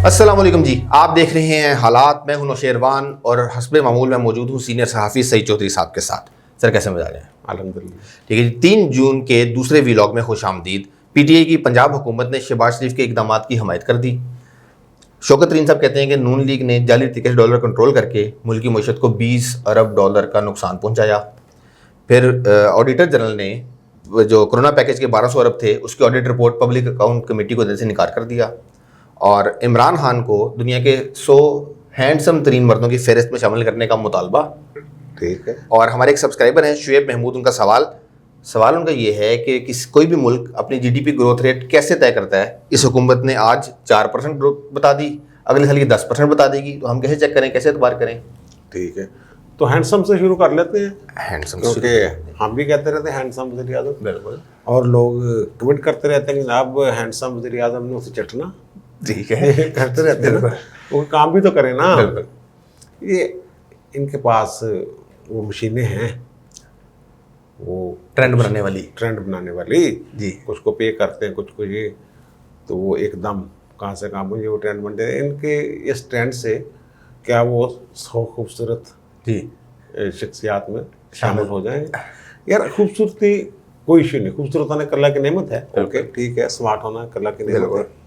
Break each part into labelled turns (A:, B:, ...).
A: अस्सलाम वालेकुम जी, आप देख रहे हैं हालात। मैं हूं नौशेरवान और हस्बे मामूल मैं मौजूद हूं सीनियर सहाफ़ी सईद चौधरी साहब के साथ। सर कैसे मजा हैं?
B: अल्हम्दुलिल्लाह।
A: ठीक है जी। 3 जून के दूसरे व्लॉग में खुश आमदीद। पीटीआई की पंजाब हुकूमत ने शहबाज शरीफ के इकदामात की हमायत कर दी। शौकत तरीन साहब कहते हैं कि नून लीग ने जाली तरीके से डॉलर कंट्रोल करके मुल्क की मईशत को 20 अरब डॉलर का नुकसान पहुंचाया। फिर ऑडिटर जनरल ने जो कोरोना पैकेज के 1200 अरब थे उसकी audit report public account committee को देने से इनकार कर दिया। और इमरान खान को दुनिया के 100 हैंडसम तरीन मर्दों की फहरिस्त में शामिल करने का मुतालबा।
B: ठीक है।
A: और हमारे एक सब्सक्राइबर हैं शुएब महमूद, उनका सवाल उनका ये है कि कोई भी मुल्क अपनी जीडीपी ग्रोथ रेट कैसे तय करता है? इस हुकूमत ने आज 4% ग्रोथ बता दी, अगले साल की 10% बता देगी, तो हम कैसे चेक करें, कैसे एतबार करें?
B: ठीक है, तो हैंडसम से शुरू कर लेते हैं।
A: हैंडसम
B: क्योंकि हम भी कहते रहते हैं हैंडसम वज़ीर आज़म,
A: बिल्कुल,
B: और लोग कमेंट करते रहते हैं कि जनाब हैंडसम वज़ीर आज़म ने उसे चटना।
A: ठीक है
B: करते रहते हैं ना, वो काम भी तो करें ना।
A: बिल्कुल।
B: ये इनके पास वो मशीनें हैं, वो
A: ट्रेंड बनाने वाली जी।
B: कुछ को पे करते हैं, कुछ को ये, तो वो एकदम कहाँ से कहाँ मुझे वो ट्रेंड बनते हैं। इनके इस ट्रेंड से क्या वो 100 खूबसूरत
A: जी
B: शख्सियात में शामिल हो जाएंगे। यार खूबसूरती कोई इशू नहीं, खूबसूरत होना अल्लाह की नेमत है। ओके ठीक है, स्मार्ट होना अल्लाह की नेमत है।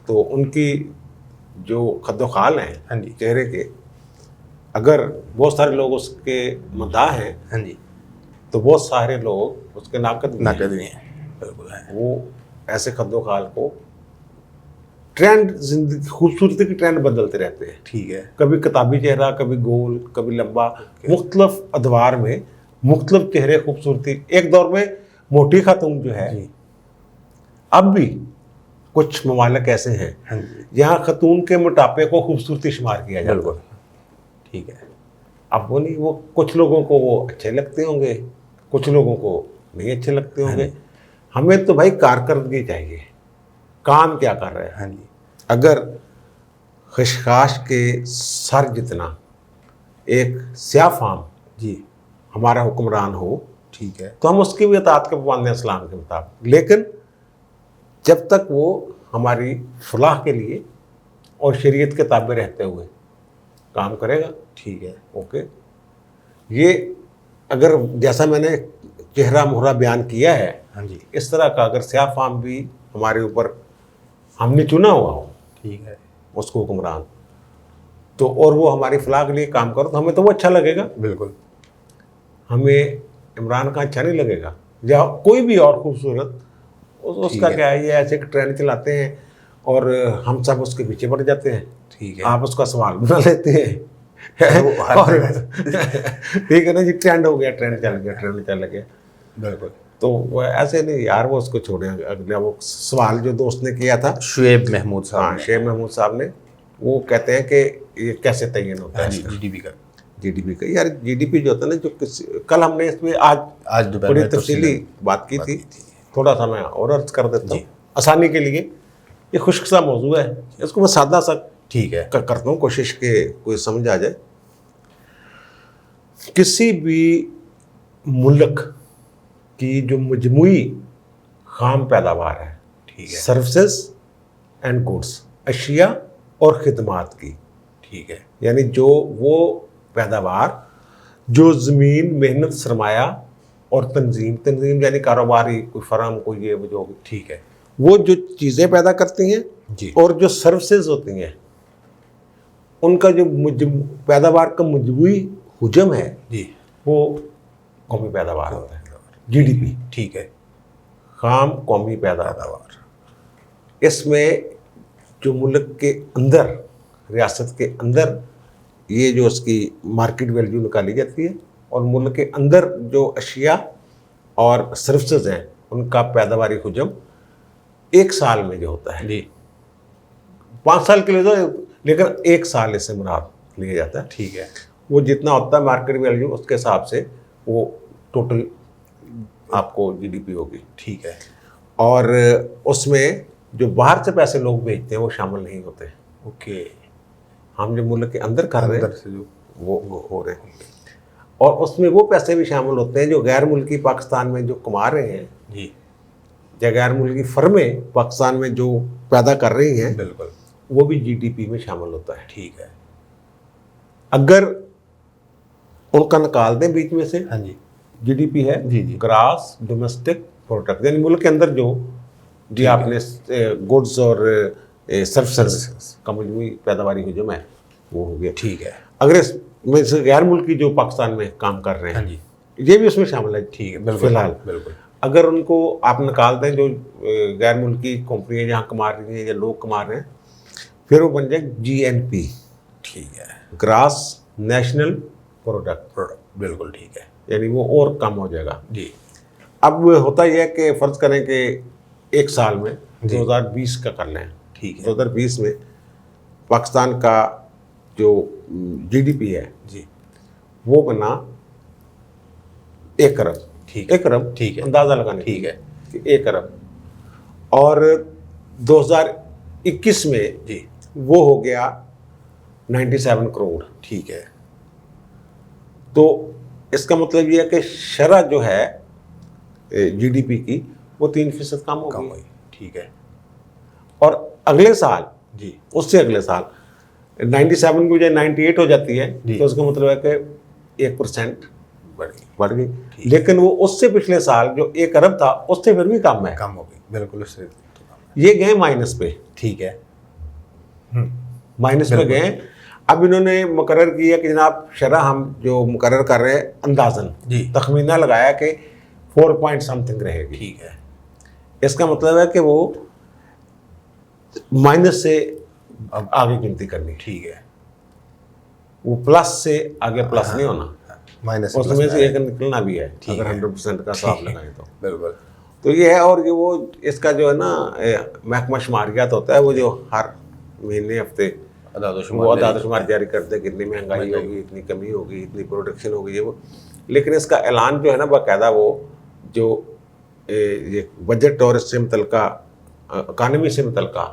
B: तो उनकी जो खद्दो खाल हैं
A: हाँ जी
B: चेहरे के, अगर बहुत सारे लोग उसके मद्दाह हैं,
A: हाँ जी,
B: तो बहुत सारे लोग उसके नाकद
A: भी हैं। बिल्कुल है।
B: वो ऐसे खद्दो खाल को ट्रेंड, जिंदगी खूबसूरती की ट्रेंड बदलते रहते हैं।
A: ठीक है,
B: कभी किताबी चेहरा, कभी गोल, कभी लंबा, मुख्तलिफ अदवार में मुख्तलिफ चेहरे खूबसूरती। एक दौर में मोटी खातून जो है
A: जी।
B: अब भी कुछ ममालिक ऐसे हैं
A: हाँ जी,
B: जहाँ खातून के मोटापे को खूबसूरती शुमार किया जाता है।
A: ठीक है।
B: अब वो नहीं, वो कुछ लोगों को वो अच्छे लगते होंगे, कुछ लोगों को नहीं अच्छे लगते होंगे। हमें तो भाई कारकर्दगी चाहिए, काम क्या कर रहे हैं।
A: हाँ जी,
B: अगर खशखाश के सर जितना एक स्याह फाम
A: जी
B: हमारा हुक्मरान हो,
A: ठीक है,
B: तो हम उसकी भी इताअत के पाबंद हैं इस्लाम के मुताबिक। लेकिन जब तक वो हमारी फलाह के लिए और शरीयत के ताबे रहते हुए काम करेगा,
A: ठीक है,
B: ओके। ये अगर जैसा मैंने चेहरा मोहरा बयान किया है,
A: हाँ जी,
B: इस तरह का अगर स्याह फाम भी हमारे ऊपर हमने चुना हुआ हो,
A: ठीक है,
B: उसको हुक्मरान, तो और वो हमारी फलाह के लिए काम करो, तो हमें तो वो अच्छा लगेगा।
A: बिल्कुल,
B: हमें इमरान खान अच्छा नहीं लगेगा, या कोई भी और खूबसूरत, उसका क्या है, ये ऐसे एक ट्रेंड चलाते हैं और हम सब उसके पीछे पड़ जाते हैं।
A: ठीक है।
B: आप उसका सवाल बना लेते हैं और ठीक है ना जी, ट्रेंड हो गया, ट्रेंड चल गया।
A: बिल्कुल।
B: तो वो ऐसे नहीं यार, वो उसको छोड़े। अगला वो सवाल जो दोस्त ने किया था,
A: शुएब महमूद साहब,
B: हाँ शुएब महमूद साहब ने, वो कहते हैं कि ये कैसे तयन होता है
A: जीडीपी का।
B: जीडीपी का। यार जीडीपी जो होता है ना, जो कल हमने इसमें आज
A: दोपहर
B: बड़ी
A: में
B: तफसीली बात की थी, थोड़ा सा मैं और अर्ज कर देता हूँ आसानी के लिए। ये खुश्क सा मौजू है, इसको मैं सादा सा
A: ठीक है
B: करता हूँ, कोशिश के कोई समझ आ जाए। किसी भी मुल्क की जो मजमूई खाम पैदावार है,
A: ठीक है,
B: सर्विसेज एंड गुड्स, अशिया और खिदमात की,
A: ठीक है,
B: यानी जो वो पैदावार जो ज़मीन, मेहनत, सरमाया और तंजीम यानी कारोबारी कोई फर्म, कोई ये वो जो,
A: ठीक है,
B: वो जो चीज़ें पैदा करती हैं
A: जी,
B: और जो सर्विसेज होती हैं, उनका जो पैदावार का मजमूई हुजम है
A: जी,
B: वो कौमी पैदावार होता है, जीडीपी।
A: ठीक है,
B: खाम कौमी पैदावार। इसमें जो मुल्क के अंदर, रियासत के अंदर, ये जो उसकी मार्केट वैल्यू निकाली जाती है, और मुल्क के अंदर जो अशिया और सर्विसेज हैं उनका पैदावारी हुजम एक साल में जो होता है,
A: जी,
B: 5 साल के लिए तो, लेकिन एक साल इससे मुराद लिया जाता है।
A: ठीक है,
B: वो जितना होता है मार्केट वैल्यू, उसके हिसाब से वो टोटल आपको जीडीपी होगी।
A: ठीक है,
B: और उसमें जो बाहर से पैसे लोग भेजते हैं वो शामिल नहीं होते।
A: ओके।
B: हम जो मुल्क के अंदर कर रहे
A: अंदर से जो
B: हैं वो हो रहे हैं, और उसमें वो पैसे भी शामिल होते हैं जो गैर मुल्की पाकिस्तान में जो कमा रहे हैं,
A: जी,
B: या गैर मुल्की फर्में पाकिस्तान में जो पैदा कर रही हैं,
A: बिल्कुल,
B: वो भी जीडीपी में शामिल होता है।
A: ठीक है।
B: अगर उनका निकाल दें बीच में से,
A: हाँ जी,
B: जीडीपी है
A: जी, जी।
B: ग्रास डोमेस्टिक प्रोडक्ट, यानी मुल्क के अंदर जो जी आपने गुड्स और सर्विसेज का मजमूई पैदावारी हुजूम है, वो हो गया।
A: ठीक है।
B: अगर इसमें से गैर मुल्की जो पाकिस्तान में काम कर रहे
A: हाँ
B: हैं,
A: जी,
B: ये भी उसमें शामिल है।
A: ठीक है, बिल्कुल,
B: फिलहाल
A: बिल्कुल,
B: अगर उनको आप निकाल दें, जो गैर मुल्की कंपनियां जहाँ कमा रही हैं या लोग कमा रहे हैं, फिर वो बन जाए जीएनपी,
A: ठीक है,
B: ग्रास नेशनल प्रोडक्ट,
A: बिल्कुल ठीक है
B: यानी वो और कम हो जाएगा।
A: जी।
B: अब होता यह है कि फ़र्ज़ करें कि एक साल में
A: जी।
B: 2020 का कर लें,
A: ठीक है
B: 2020 में पाकिस्तान का जो जीडीपी है
A: जी,
B: वो बना 1 अरब,
A: ठीक है,
B: 1 अरब,
A: ठीक है,
B: अंदाज़ा लगाने
A: ठीक है
B: कि 1 अरब, और 2021 में
A: जी,
B: वो हो गया 97 करोड़।
A: ठीक है,
B: तो इसका मतलब ये है कि शरह जो है जीडीपी की वो 3% कम हो
A: कम
B: गई।
A: हुई, ठीक है
B: और अगले साल,
A: जी,
B: उससे अगले साल 97 की बजाय 98 हो जाती है,
A: जी।
B: तो उसका मतलब है कि 1%
A: बढ़ी,
B: बढ़ गई।
A: ठीक।
B: लेकिन वो उससे पिछले साल जो 1 अरब था, उससे फिर भी कम है,
A: कम हो गई, बिल्कुल उससे तो कम है।
B: ये गए माइनस पे,
A: ठीक है,
B: माइनस पे
A: बिल्कुल।
B: गए। अब इन्होंने मुकर्रर किया कि जनाब शरह हम जो मुकर्रर कर रहे हैं अंदाजन
A: जी।
B: तखमीना लगाया कि 4 पॉइंट समथिंग रहेगी।
A: ठीक है,
B: इसका मतलब है कि वो माइनस से अब आगे गिनती करनी,
A: ठीक है,
B: वो प्लस से आगे प्लस नहीं होना,
A: माइनस
B: उसमें से एक निकलना भी है,
A: ठीक
B: अगर
A: है।
B: 100% का हिसाब लगाएं तो।
A: बिल्कुल,
B: तो ये है, और ये वो इसका जो है ना महकमा शुमारियात होता है, वो जो हर महीने हफ्ते वो अदाद-ओ-शुमार जारी करते हैं, कितनी महंगाई होगी, इतनी कमी होगी, इतनी प्रोडक्शन होगी, ये वो। लेकिन इसका ऐलान जो है ना बाकायदा, वो जो ये बजट और इससे मुतल्लिका इकानमी से मुतल्लिका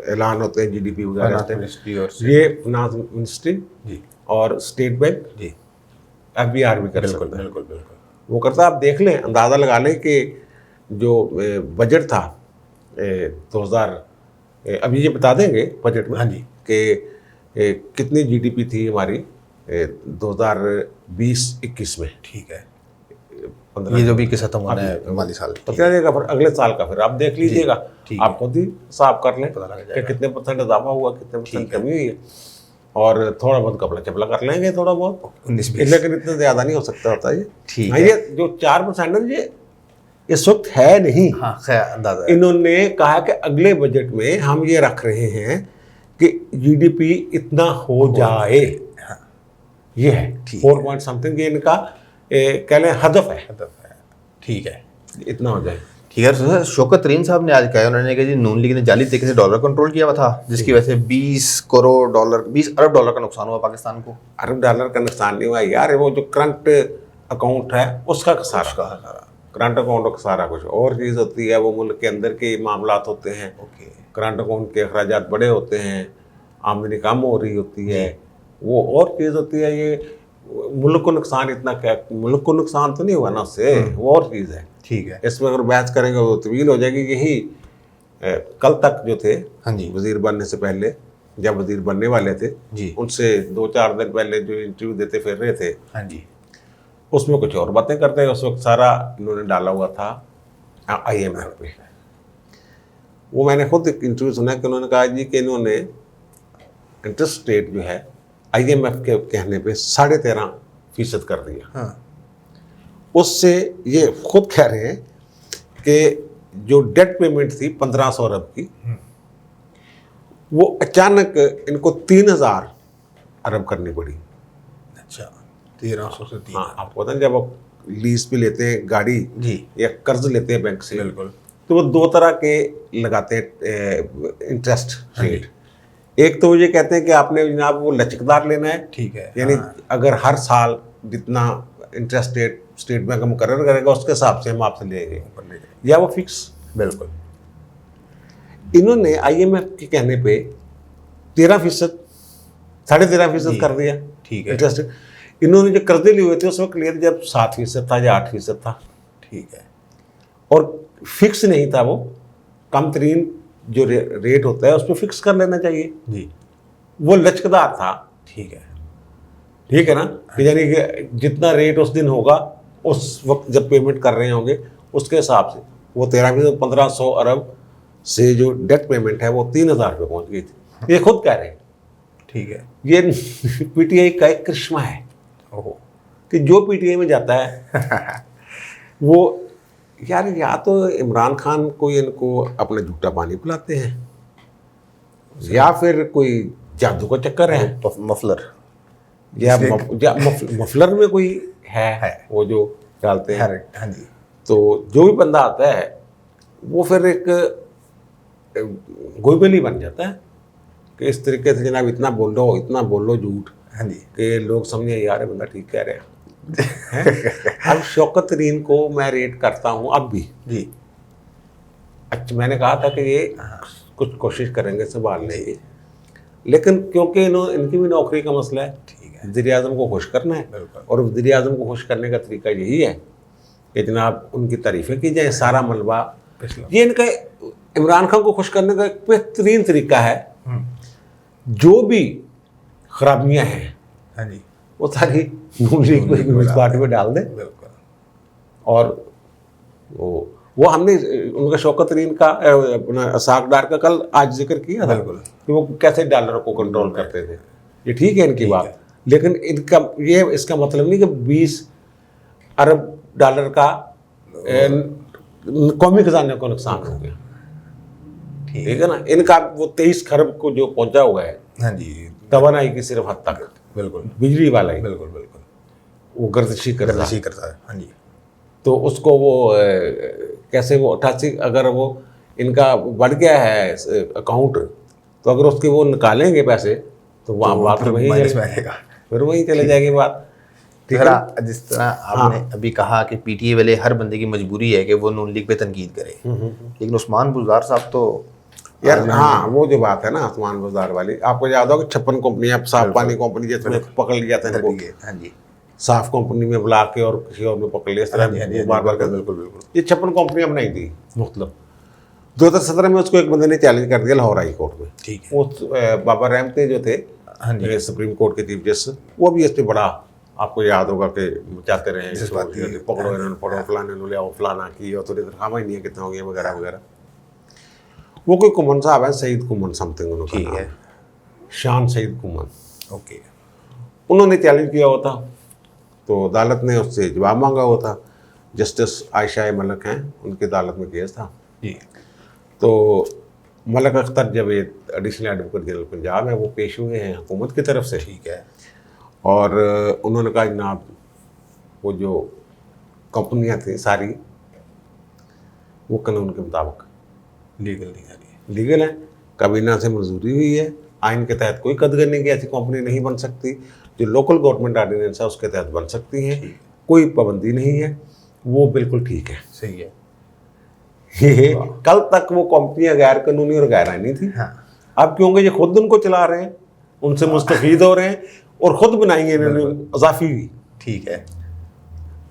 B: ऐलान होते हैं, जीडीपी वगैरह,
A: मिनिस्ट्री और
B: ये फिनांस मिनिस्ट्री
A: जी,
B: और स्टेट बैंक,
A: जी,
B: एफबीआर भी कर
A: बिल्कुल,
B: सकता है,
A: बिल्कुल, बिल्कुल,
B: वो करता है। आप देख लें, अंदाज़ा लगा लें कि जो बजट था 2000, अभी ये बता देंगे बजट में
A: हाँ जी,
B: कि कितनी जीडीपी थी हमारी 2020-21 में।
A: ठीक है।
B: 15
A: ये जो भी किस्सा खत्म होना है माली साल,
B: पता चलेगा, फिर अगले साल का फिर आप देख लीजिएगा,
A: ठीक
B: आप खुद ही हिसाब कर लें
A: पता लग
B: कि
A: जाएगा।
B: कितने परसेंट इजाफा हुआ, कितने परसेंट
A: ठीक है।
B: कमी हुई है, और थोड़ा बहुत कपड़ा चपला कर लेंगे, थोड़ा बहुत,
A: 19-20,
B: लेकिन इतना ज़्यादा नहीं हो सकता होता ये।
A: ठीक
B: हाँ,
A: है।
B: ये जो 4% है, ये इस वक्त है नहीं।
A: हाँ खैर अंदाजा है।
B: इन्होंने कहा कि अगले बजट में हम ये रख रहे हैं कि जीडीपी इतना हो जाए,
A: हाँ,
B: ये है
A: ठीक
B: 4 पॉइंट समथिंग, ये इनका कह लें हदफ है,
A: ठीक है,
B: इतना हो जाए।
A: ठीक है। सर शौकत तरीन साहब ने आज कहा, उन्होंने कहा जी नून लीग ने जाली तरीके से डॉलर कंट्रोल किया हुआ था, जिसकी वजह से 20 करोड़ डॉलर 20 अरब डॉलर का नुकसान हुआ पाकिस्तान को।
B: अरब डॉलर का नुकसान नहीं हुआ यार, वो जो करंट अकाउंट है उसका खसारा, करंट अकाउंट का सारा कुछ और चीज़ होती है, वो मुल्क के अंदर के मामलात होते हैं।
A: ओके,
B: करंट अकाउंट के अखराजात बड़े होते हैं, आमदनी कम हो रही होती है, वो और चीज़ होती है। ये मुल्क को नुकसान इतना, क्या मुल्क को नुकसान तो नहीं हुआ ना उससे, वो और चीज़ है।
A: ठीक है,
B: इसमें अगर बहस करेंगे वो तवील हो जाएगी। यही कल तक जो थे
A: हाँ जी,
B: वजीर बनने से पहले, जब वजीर बनने वाले थे,
A: जी,
B: उनसे 2-4 दिन पहले जो इंटरव्यू देते फिर रहे थे,
A: हाँ जी,
B: उसमें कुछ और बातें करते हैं। उस वक्त सारा इन्होंने डाला हुआ था IMF पे। वो मैंने खुद एक इंटरव्यू सुना कि उन्होंने कहा जी कि इन्होंने इंटरेस्ट रेट जो है IMF के कहने पे 13.5% कर दिया।
A: हाँ,
B: उससे ये खुद कह रहे हैं कि जो डेट पेमेंट थी 1500 अरब की, वो अचानक इनको 3000 अरब करनी पड़ी।
A: अच्छा, 1300 से 3।
B: हाँ, आपको पता है जब आप लीज पे लेते हैं गाड़ी
A: जी,
B: या कर्ज लेते हैं बैंक से,
A: बिल्कुल,
B: तो वो 2 तरह के लगाते हैं इंटरेस्ट
A: हाँ जी।
B: रेट। एक तो वो ये कहते हैं कि आपने जनाब वो लचकदार लेना है,
A: ठीक है,
B: यानी
A: हाँ,
B: अगर हर साल जितना इंटरेस्ट रेट स्टेट बैंक मुकर्रर करेगा उसके हिसाब से हम आपसे लेंगे, या वो फिक्स।
A: बिल्कुल,
B: इन्होंने IMF के कहने पे 13%, 13.5%
A: जी,
B: कर दिया,
A: ठीक है,
B: इंटरेस्ट। इन्होंने जो कर्जे लिए हुए थे उस वक्त लिए थे जब 7% था या 8% था,
A: ठीक है,
B: और फिक्स नहीं था, वो कम तरीन जो रेट होता है उस पर फिक्स कर लेना चाहिए।
A: जी
B: वो लचकदार था,
A: ठीक है।
B: ठीक है ना, कि यानी कि जितना रेट उस दिन होगा उस वक्त जब पेमेंट कर रहे होंगे उसके हिसाब से वो 1500 अरब से जो डेट पेमेंट है वो 3000 पे पहुंच गई थी। ये खुद कह रहे हैं।
A: ठीक है।
B: ये पीटीआई का एक करिश्मा है
A: ओहो।
B: कि जो पीटीआई में जाता है वो यार या तो इमरान खान को इनको अपना झूठा पानी पिलाते हैं या फिर कोई जादू का चक्कर है
A: मफलर
B: या मफलर में कोई है वो जो डालते हैं।
A: हाँ जी।
B: तो जो भी बंदा आता है वो फिर एक गोईबेली बन जाता है कि इस तरीके से जनाब इतना बोलो झूठ,
A: हाँ जी।
B: कि लोग समझे यार ये बंदा ठीक कह रहे हैं। अब शौकत तरीन को मैं रेट करता हूँ अब भी
A: जी।
B: अच्छा, मैंने कहा था कि ये कुछ कोशिश करेंगे संभालने की, लेकिन क्योंकि इनकी भी नौकरी का मसला है,
A: ठीक है।
B: वज़ीर आज़म को खुश करना है,
A: बिल्कुल।
B: और वज़ीर आज़म को खुश करने का तरीका यही है कि जनाब उनकी तारीफ़ें की जाए, सारा मलबा। ये इनका इमरान खान को खुश करने का एक बेहतरीन तरीका है, जो भी खराबियाँ हैं
A: हाँ जी।
B: वो सारी नून लीग पार्टी में डाल दें।
A: बिल्कुल।
B: और वो हमने उनका शौकत तरीन का अपना साकडार का कल आज जिक्र किया था
A: बिल्कुल।
B: कि वो कैसे डॉलर को कंट्रोल करते थे। ये ठीक है इनकी बात, लेकिन इनका ये इसका मतलब नहीं कि 20 अरब डॉलर का कौमी खजाने को नुकसान हो गया। ठीक है ना, इनका वो 23 खरब को जो पहुंचा हुआ है,
A: हाँ जी,
B: तवानाई की सिर्फ हद तक,
A: बिल्कुल
B: बिजली वाला ही,
A: बिल्कुल बिल्कुल
B: वो गर्दिशी करता है।
A: करता है। हाँ जी।
B: तो उसको वो कैसे वो 88 अगर वो इनका बढ़ गया है अकाउंट, तो अगर उसके वो निकालेंगे पैसे तो वहाँ बात वहीं
A: माइनस में आएगा,
B: फिर वहीं चले जाएगी बात। ठीक है।
A: जिस तरह आपने अभी कहा कि पीटीए वाले हर बंदे की मजबूरी है कि वो नून लीग पे तनकीद करे, लेकिन उस्मान बुज़दार साहब तो
B: यार हाँ, वो जो बात है ना आसमान बाजार वाली, आपको याद होगा 56 कंपनियां, साफ पानी कंपनी जिसमें पकड़ लिया था इनको,
A: हाँ जी,
B: साफ कंपनी में बुला के और किसी और में पकड़ लिया इस तरह बार बार।
A: बिल्कुल बिल्कुल।
B: ये 56 कंपनियां बनाई थी, मतलब 2017 में उसको एक बंदे ने चैलेंज कर दिया लाहौर हाई कोर्ट में।
A: ठीक है।
B: उस बाबा रहमते जो थे,
A: हाँ जी,
B: सुप्रीम कोर्ट के चीफ जस्टिस, वो भी इस पर बड़ा आपको याद होगा कि चाहते रहे पकड़ो इन्होंने, पकड़ो फलाने ने लिया, फलाना की और थोड़ी तनख्वाह ही नहीं है कितना हो गया वगैरह वगैरह। वो कोई कुमन साहब है, सईद कुमन समथिंग उनका
A: ठीक
B: नाम
A: है,
B: शान सईद कुमन,
A: ओके।
B: उन्होंने चैलेंज किया हुआ था, तो अदालत ने उससे जवाब मांगा हुआ था। जस्टिस आयशा मलिक हैं, उनकी अदालत में केस था
A: जी।
B: तो मलिक अख्तर जब ये एडिशनल एडवोकेट जनरल पंजाब है, वो पेश हुए हैं हुकूमत की तरफ से।
A: ठीक है।
B: और उन्होंने कहा जनाब वो जो कंपनियां थी सारी वो कानून के मुताबिक लीगल है, काबीना से मंजूरी हुई है, आइन के तहत कोई कदगनी की ऐसी कंपनी नहीं बन सकती, जो लोकल गवर्नमेंट ऑर्डिनेंस है उसके तहत बन सकती है, कोई पाबंदी नहीं है, वो बिल्कुल ठीक है,
A: सही है।
B: कल तक वो कंपनियां गैर कानूनी और गैर आईनी थी।
A: हाँ।
B: अब क्योंकि ये खुद उनको चला रहे हैं, उनसे मुस्तफीद हो रहे हैं और खुद बनाएंगे इन्होंने अजाफी भी,
A: ठीक है,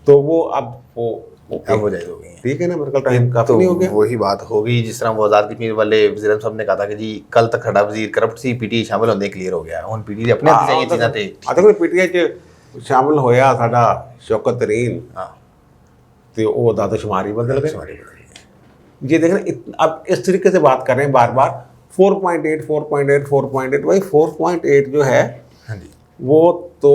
B: तो वो अब वो
A: अब हो जाएगी, हो गई।
B: ठीक है ना, मेरे टाइम काफी
A: तो
B: नहीं हो गया।
A: वही बात हो गई जिस तरह वो आज़ाद कश्मीर वाले वज़ीर आज़म साहब ने कहा था कि जी कल तक खड़ा वजीर करप्ट सी, पीटीआई शामिल होने क्लियर हो गया, ਹੁਣ पीटीआई अपने हत्थ चाहिए चीज़ां ते
B: देखो पीटीआई च शामिल होया साडा शौकत तरीन,
A: हाँ,
B: तो वो दादोशुमार ही बदल गए। ये देखना, अब इस तरीके से बात कर रहे हैं बार बार 4.8 4.8 4.8, भाई 4.8 जो है,
A: हाँ जी,
B: वो तो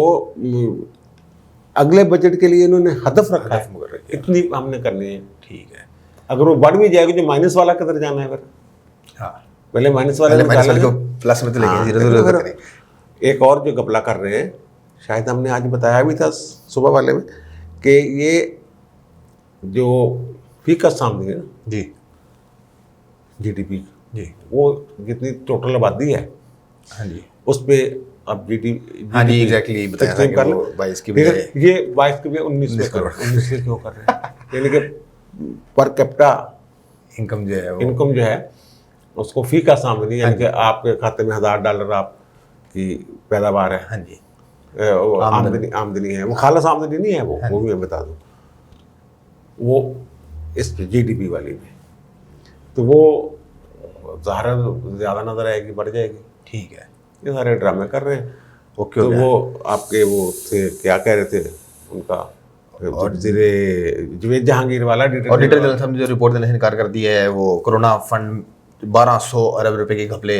B: अगले बजट के लिए इन्होंने हदफ रखा है, इतनी हमने करनी है।
A: ठीक है।
B: अगर वो बढ़ भी जाएगी जो माइनस वाला किधर जाना है फिर?
A: हाँ,
B: पहले माइनस वाले
A: को प्लस में तो लेके
B: फिर एक और जो घपला कर रहे हैं, शायद हमने आज बताया भी था सुबह वाले में, कि ये जो फीकस सामने है
A: जी,
B: जीडीपी
A: जी,
B: वो जितनी टोटल आबादी है,
A: हाँ जी,
B: उस पे अब जीडीपी,
A: हाँ जी, एग्जैक्टली बताया था कि वो 22 की बजाय
B: ये 22 के बजाय 19 करोड़ 19 से क्यों कर रहे हैं? यानी कि पर कैपिटा
A: इनकम जो है वो
B: इनकम जो है उसको फी का सामने, यानी कि आपके खाते में $1000 आपकी पैदावार है,
A: हाँ जी,
B: आमदनी है, वो खालस आमदनी नहीं है, वो भी मैं बता दूं, वो इस जीडीपी वाली में, तो वो ज़्यादा नज़र आएगी, बढ़ जाएगी।
A: ठीक है,
B: ये सारे ड्रामे कर रहे हैं।
A: ओके
B: तो
A: हो गया।
B: वो आपके वो थे, क्या कह रहे थे उनका, जुवेद जहांगीर वाला
A: ऑडिटर
B: ऑडिटर
A: जनरल साहब ने जो रिपोर्ट देने से इनकार कर दिया है, वो कोरोना फंड 1200 अरब रुपए के घपले।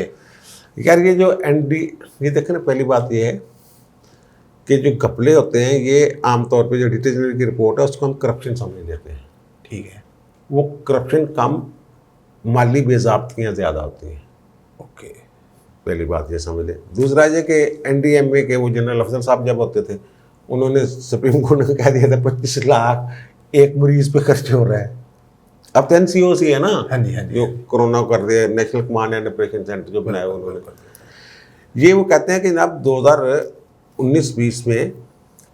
B: यार ये जो ये देखें ना, पहली बात ये है कि जो घपले होते हैं ये आमतौर पे जो ऑडिटर जनरल की रिपोर्ट है उसको हम करप्शन समझ लेते हैं।
A: ठीक है,
B: वो करप्शन कम, माली बेज़ाब्तियाँ ज़्यादा होती हैं।
A: ओके,
B: पहली बात ये समझ लें। दूसरा ये कि एनडीएमए के वो जनरल अफसर साहब जब होते थे, उन्होंने सुप्रीम कोर्ट ने कह दिया था 25 लाख एक मरीज पे खर्च हो रहा है। अब तो NCOC है ना,
A: हाँ जी, हाँ जी,
B: जो कोरोना कर दिया, national command and operation centre जो बनाया उन्होंने, ये वो कहते हैं कि जनाब 2019-20 में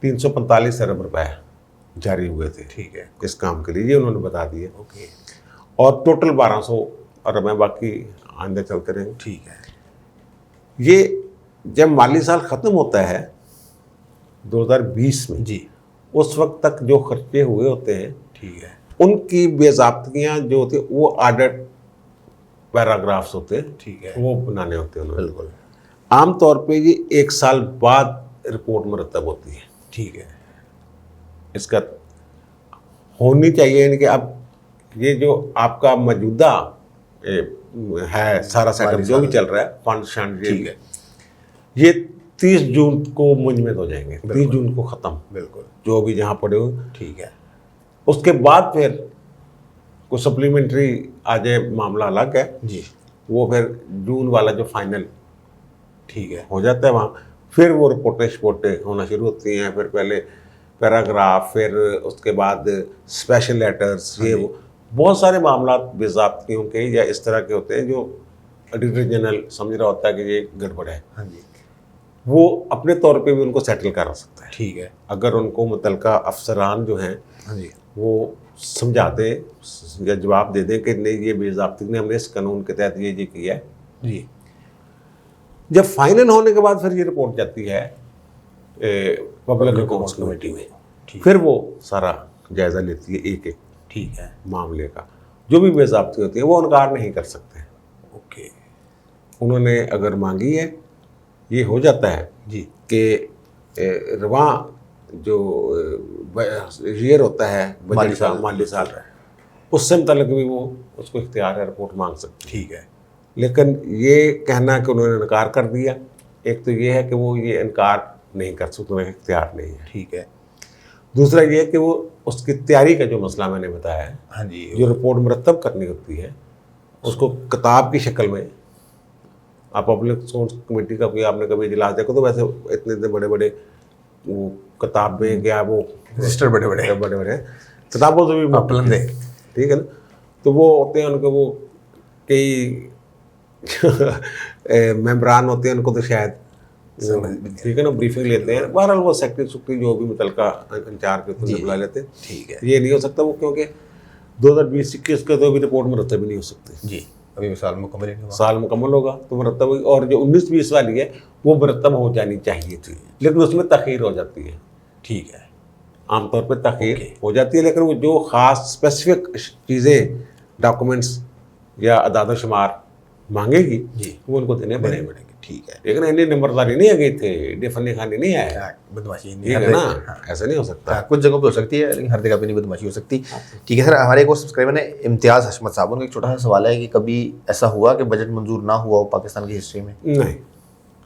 B: 345 अरब रुपए जारी हुए थे।
A: ठीक है,
B: इस काम के लिए, ये उन्होंने बता दिए।
A: ओके,
B: और टोटल 1200 अरब है, बाकी आंदे चलते रहेंगे।
A: ठीक है,
B: ये जब माली साल ख़त्म होता है 2020 में,
A: जी,
B: उस वक्त तक जो खर्चे हुए होते हैं
A: ठीक है,
B: उनकी बेज़ाब्तियाँ जो होती है वो ऑडिट पैराग्राफ्स होते हैं,
A: ठीक है,
B: वो बनाने होते हैं उन्होंने।
A: बिल्कुल,
B: आमतौर पे ये 1 साल बाद रिपोर्ट मुरतब होती है।
A: ठीक है,
B: इसका होनी चाहिए, यानी कि अब ये जो आपका मौजूदा है सारा सेटअप जो भी चल रहा है, फंड शंड,
A: ठीक है,
B: ये 30 जून को मुंजमद हो जाएंगे, 30 जून को ख़त्म,
A: बिल्कुल,
B: जो भी जहाँ पड़े हुए।
A: ठीक है,
B: उसके बाद फिर कोई सप्लीमेंट्री आ जाए, मामला अलग है,
A: जी,
B: वो फिर जून वाला जो फाइनल
A: ठीक है,
B: हो जाता है वहाँ, फिर वो रिपोर्टें होना शुरू होती हैं। फिर पहले पैराग्राफ, फिर उसके बाद स्पेशल लेटर्स, ये वो बहुत सारे मामला बेज़ाब्तियों के या इस तरह के होते हैं जो ऑडिटर जनरल समझ रहा होता है कि ये गड़बड़ है।
A: हाँ जी,
B: वो अपने तौर पे भी उनको सेटल करा सकता है,
A: ठीक है,
B: अगर उनको मुतलका अफसरान जो हैं
A: हाँ जी,
B: वो समझा दें या जवाब दे दें कि नहीं, ये बेज़ाब्ती ने हमने इस कानून के तहत ये किया है।
A: जी,
B: जब फाइनल होने के बाद फिर ये रिपोर्ट जाती है पब्लिक अकाउंट्स कमेटी में,
A: ठीक,
B: फिर वो सारा जायज़ा लेती है एक एक
A: ठीक है,
B: मामले का। जो भी बेज़ाब्ती होती है वो इनकार नहीं कर सकते।
A: ओके,
B: उन्होंने अगर मांगी है, ये हो जाता है
A: जी,
B: कि रवा जो ईयर होता है माली साल उससे मुतल्लिक भी वो उसको इख्तियार है, रिपोर्ट मांग सकते हैं।
A: ठीक है,
B: लेकिन ये कहना कि उन्होंने इनकार कर दिया, एक तो ये है कि वो ये इनकार नहीं कर सकते, उन्हें इख्तियार नहीं है।
A: ठीक है,
B: दूसरा ये है कि वो उसकी तैयारी का जो मसला मैंने बताया है,
A: हाँ जी,
B: जो रिपोर्ट मुरतब करनी होती है, उसको किताब की शक्ल में, आप पब्लिक अकाउंट्स कमेटी का भी आपने कभी इजलास देखो तो वैसे इतने बड़े बड़े वो किताबें क्या वो
A: रजिस्टर बड़े बड़े
B: बड़े किताबों से भी
A: पलंदे,
B: ठीक है ना, तो वो होते हैं उनके वो कई मेम्बरान होते हैं, उनको तो शायद ठीक है ना ब्रीफिंग लेते हैं। बहरहाल वो सेक्रेटरी जो भी मुतलका इंचार्ज के उनको बुला लेते हैं।
A: ठीक है,
B: ये नहीं हो सकता वो, क्योंकि 2020-21 का तो अभी रिपोर्ट मुरतब ही नहीं हो सकती।
A: जी, अभी साल मुकम्मल नहीं हुआ,
B: साल मुकम्मल होगा तो मुरतब होगी, और जो 19-20 वाली है वो मुरतब हो जानी चाहिए थी, लेकिन उसमें तखीर हो जाती है।
A: ठीक है,
B: आमतौर पर तखीर हो जाती है, लेकिन वो जो ख़ास स्पेसिफिक चीज़ें डॉक्यूमेंट्स या अदाद शुमार मांगेगी
A: जी,
B: वो उनको देने
A: बड़े
B: पड़ेंगे।
A: ठीक है,
B: लेकिन इन्हें नंबरदारी नहीं आ गई थे, फनी खानी नहीं आया,
A: बदमाशी नहीं
B: ठीक है
A: हर
B: ना,
A: जगह,
B: ऐसा नहीं हो सकता।
A: हाँ, कुछ जगहों पे हो सकती है लेकिन हर जगह पे नहीं बदमाशी हो सकती। ठीक है सर, हमारे एक और सब्सक्राइबर ने इम्तियाज़ हशमत साहब, उनका एक छोटा सा सवाल है कि कभी ऐसा हुआ कि बजट मंजूर ना हुआ हो पाकिस्तान की हिस्ट्री में?
B: नहीं,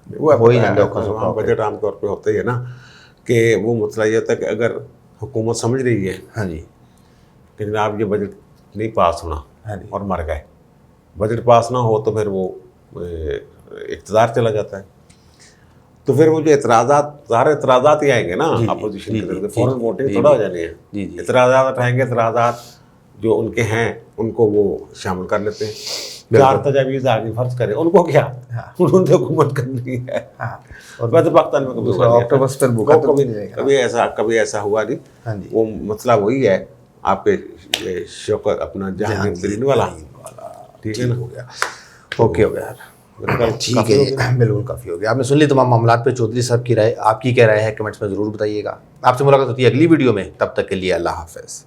B: वो
A: हो ही जाता है, औखा सौखा
B: बजट आमतौर पर होता ही है ना, कि वो मसला ये होता है कि अगर हुकूमत समझ रही है
A: हाँ जी,
B: कि जनाब ये बजट नहीं पास होना,
A: हाँ जी,
B: और मर गए, बजट पास ना हो तो फिर वो इक़्तिदार चला जाता है, तो फिर वो जो सारे एतराज़ात ही आएंगे ना अपोजिशन की तरफ से, फौरन वोटिंग थोड़ा हो जानी है।
A: जी जी,
B: एतराज़ात आएंगे, एतराज़ात जो उनके हैं उनको वो शामिल कर लेते हैं। 4 तजावीज़ आगे फर्ज करें, उनको क्या, उन्होंने तो हुकूमत करनी है। और वैसे पाकिस्तान में कभी
A: ऑक्टोबस पर भूखा तो भी नहीं रहेगा,
B: कभी ऐसा हुआ नहीं।
A: हाँ जी,
B: वो मसला वही है आपके शौकत अपना जहांगीर वाला, ठीक है ना,
A: हो गया, ओके हो गया यार, ठीक है, बिल्कुल काफ़ी हो गया। आपने सुन ली तमाम मामलात पे चौधरी साहब की राय, आपकी क्या राय है कमेंट्स में ज़रूर बताइएगा। आपसे मुलाकात होती है अगली वीडियो में, तब तक के लिए अल्लाह हाफ़िज़।